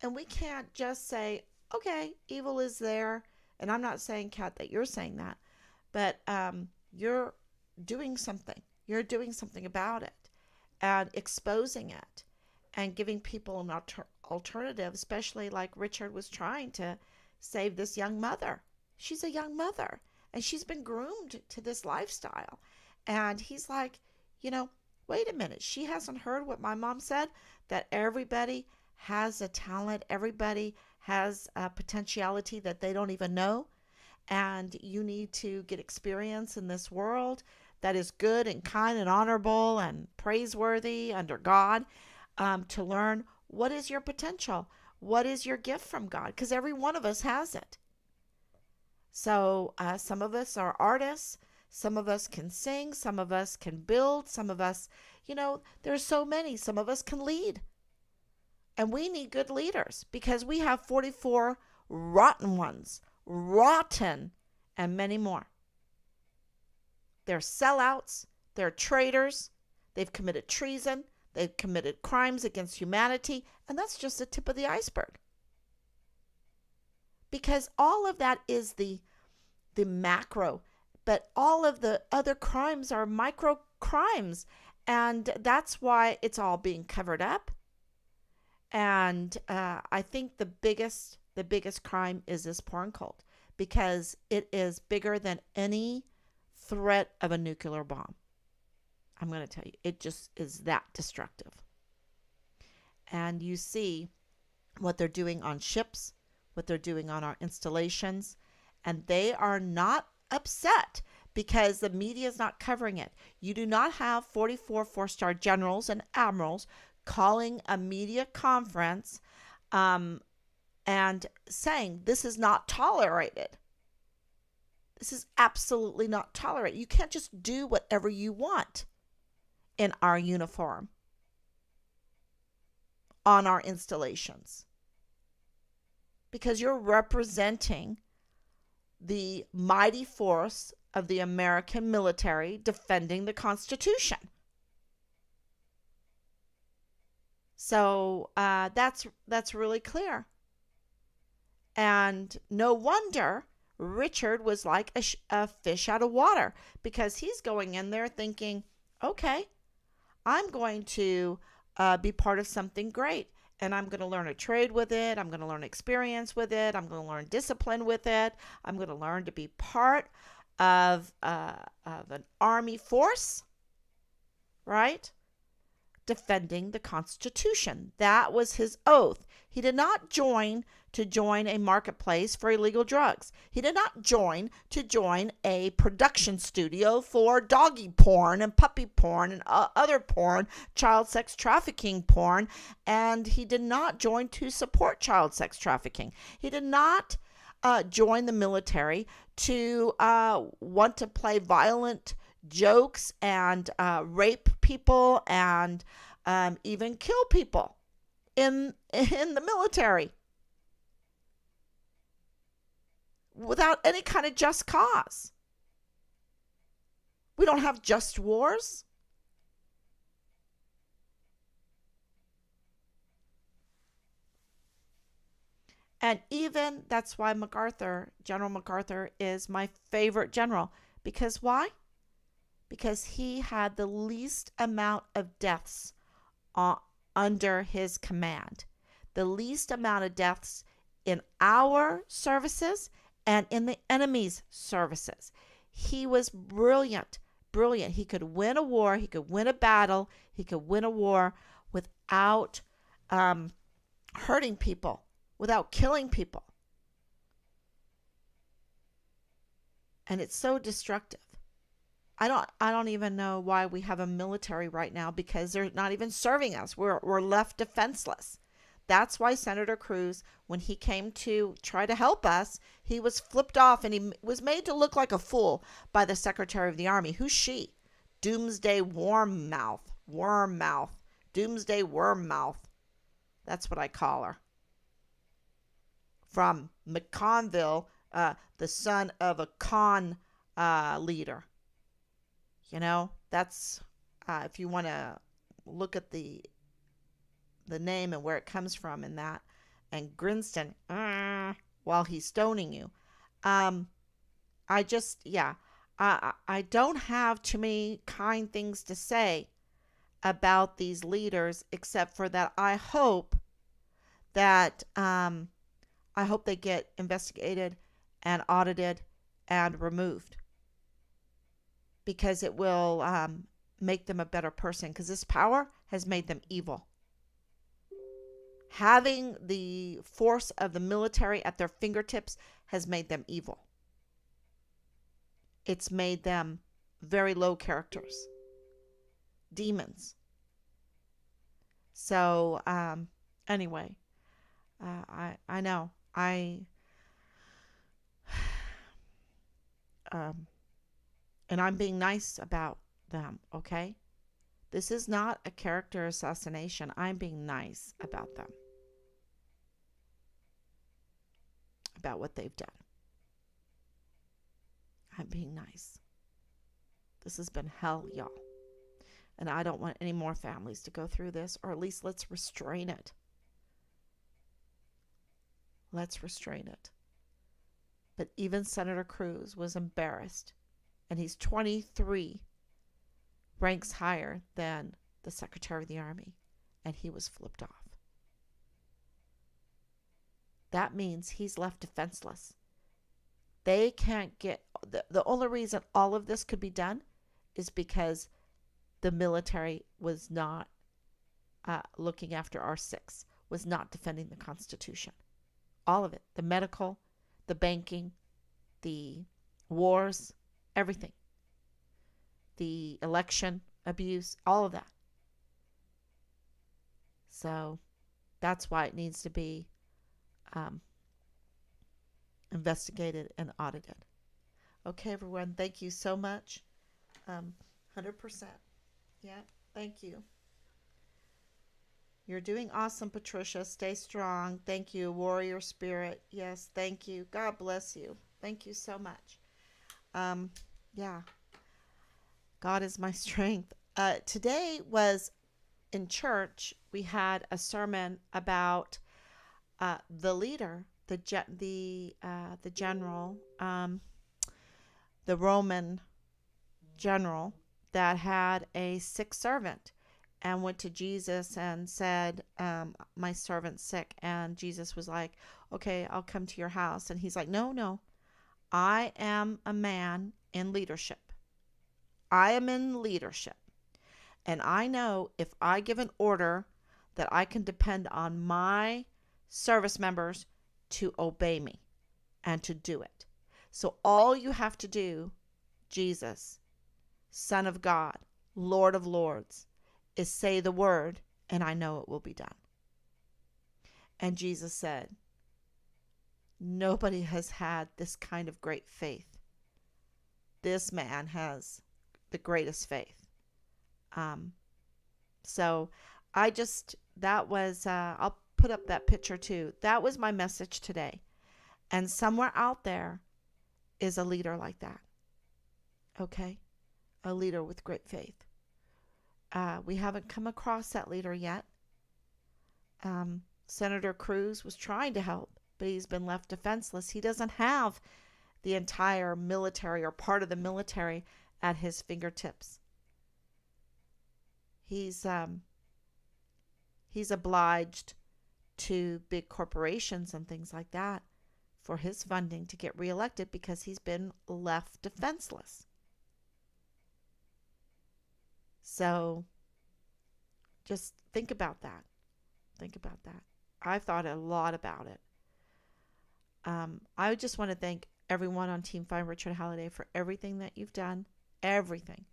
And we can't just say, okay, evil is there. And I'm not saying, Kat, that you're saying that, but you're doing something. You're doing something about it and exposing it and giving people an alternative, especially like Richard was trying to save this young mother. She's a young mother and she's been groomed to this lifestyle. And he's like, you know, wait a minute. She hasn't heard what my mom said, that everybody has a talent, everybody has a potentiality that they don't even know. And you need to get experience in this world that is good and kind and honorable and praiseworthy under God, to learn what is your potential, what is your gift from God, because every one of us has it. So some of us are artists, some of us can sing, some of us can build, some of us, there's so many, some of us can lead. And we need good leaders because we have 44 rotten ones, rotten, and many more. They're sellouts, they're traitors, they've committed treason, they've committed crimes against humanity, and that's just the tip of the iceberg. Because all of that is the macro, but all of the other crimes are micro crimes, and that's why it's all being covered up. And I think the biggest crime is this porn cult, because it is bigger than any threat of a nuclear bomb. I'm going to tell you, it just is that destructive. And you see what they're doing on ships, what they're doing on our installations, and they are not upset because the media is not covering it. You do not have 44 four-star generals and admirals calling a media conference and saying this is not tolerated. This is absolutely not tolerated. You can't just do whatever you want in our uniform on our installations, because you're representing the mighty force of the American military defending the Constitution. So that's really clear. And no wonder Richard was like a fish out of water, because he's going in there thinking, okay, I'm going to be part of something great. And I'm going to learn a trade with it. I'm going to learn experience with it. I'm going to learn discipline with it. I'm going to learn to be part of an army force, right? Defending the Constitution. That was his oath. He did not join to join a marketplace for illegal drugs. He did not join to join a production studio for doggy porn and puppy porn and other porn, child sex trafficking porn. And he did not join to support child sex trafficking. He did not join the military to want to play violent jokes and rape people and even kill people in the military without any kind of just cause. We don't have just wars. And even that's why General MacArthur is my favorite general. Because why? Because he had the least amount of deaths under his command. The least amount of deaths in our services and in the enemy's services. He was brilliant. He could win a war. He could win a battle. He could win a war without hurting people, without killing people. And it's so destructive. I don't even know why we have a military right now, because they're not even serving us. We're left defenseless. That's why Senator Cruz, when he came to try to help us, he was flipped off and he was made to look like a fool by the Secretary of the Army. Who's she? Doomsday Worm Mouth. Doomsday Worm Mouth. That's what I call her. From McConville, the son of a con leader. That's if you want to look at the name and where it comes from in that, and Grinston, while he's stoning you. I don't have too many kind things to say about these leaders, except for that I hope that I hope they get investigated and audited and removed, because it will make them a better person, because this power has made them evil. Having the force of the military at their fingertips has made them evil. It's made them very low characters, demons. So anyway, I know um, and I'm being nice about them. Okay, this is not a character assassination. I'm being nice about them, about what they've done. I'm being nice. This has been hell, y'all. And I don't want any more families to go through this, or at least let's restrain it. Let's restrain it. But even Senator Cruz was embarrassed, and he's 23 ranks higher than the Secretary of the Army, and he was flipped off. That means he's left defenseless. They can't get the only reason all of this could be done is because the military was not looking after our six, was not defending the Constitution. All of it, the medical, the banking, the wars, everything, the election abuse, all of that. So that's why it needs to be investigated and audited. Okay, everyone, thank you so much. 100%. Yeah, thank you. You're doing awesome, Patricia. Stay strong. Thank you, warrior spirit. Yes, thank you. God bless you. Thank you so much. Yeah, God is my strength. Today was in church. We had a sermon about the leader, the general, the Roman general that had a sick servant, and went to Jesus and said, my servant's sick. And Jesus was like, okay, I'll come to your house. And he's like, no, I am a man in leadership. I am in leadership. And I know if I give an order that I can depend on my service members to obey me and to do it. So all you have to do, Jesus, Son of God, Lord of Lords, is say the word, and I know it will be done. And Jesus said, nobody has had this kind of great faith. This man has the greatest faith. So that was, I'll put up that picture too. That was my message today. And somewhere out there is a leader like that. Okay? A leader with great faith. We haven't come across that leader yet. Senator Cruz was trying to help, but he's been left defenseless. He doesn't have the entire military or part of the military at his fingertips. He's obliged to big corporations and things like that for his funding to get reelected because he's been left defenseless. So just think about that. Think about that. I've thought a lot about it. I just want to thank everyone on Team Find Richard Halliday for everything that you've done. Everything.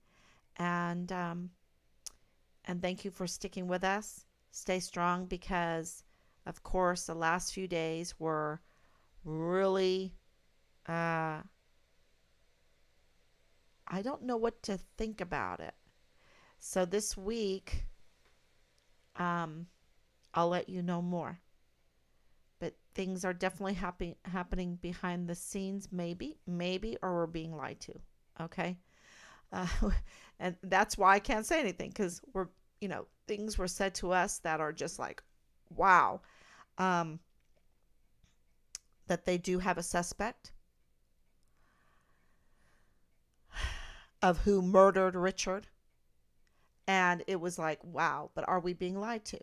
And thank you for sticking with us. Stay strong, because, of course, the last few days were really, I don't know what to think about it. So this week, I'll let you know more. But things are definitely happening behind the scenes, maybe, or we're being lied to. Okay? And that's why I can't say anything, because things were said to us that are just like, wow. That they do have a suspect of who murdered Richard. And it was like, wow, but are we being lied to?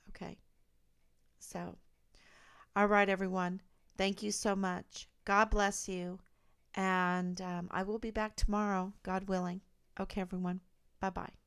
Okay. So, All right, everyone. Thank you so much. God bless you. And I will be back tomorrow, God willing. Okay, everyone. Bye bye.